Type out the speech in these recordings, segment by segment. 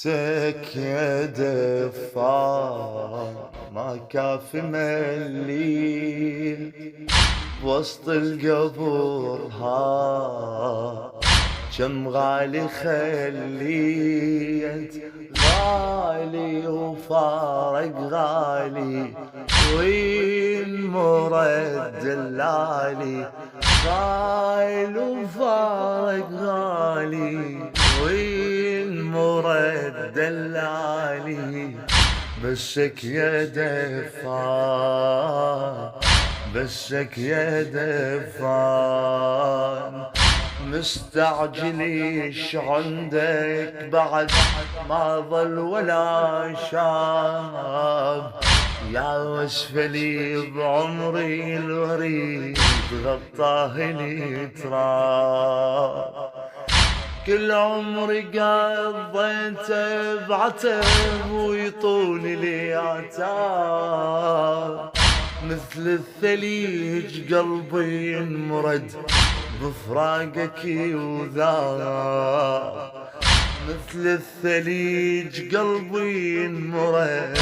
سك يا دفار ما كاف مليل وسط القبور ها كم غالي خليت غالي وفارق غالي وين مرد دلالي غالي وفارق غالي وين مرد دلالي بسك يا دفار بسك يا دفار مستعجليش عندك بعد ما ظل ولا شاب يا وسفلي بعمري الوريد غطاه لي تراب كل عمري قضيته بعتب ويطول لي عتاب مثل الثليج قلبي انمرد بفراقك وذاب مثل الثليج قلبي انمرد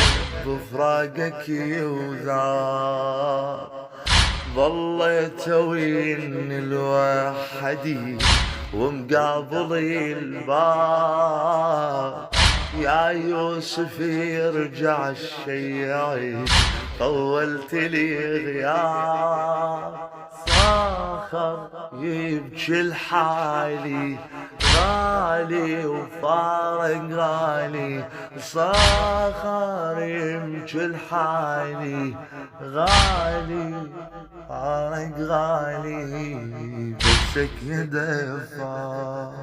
بفراقك وذاب ظليت وين الوحدي ومقابلي الباب يا يوسف يرجع الشيعي طولت لي غياب صاخر يبكي الحالي غالي وفارق غالي صاخر يبكي الحالي غالي فارق غالي بسك يا دفار.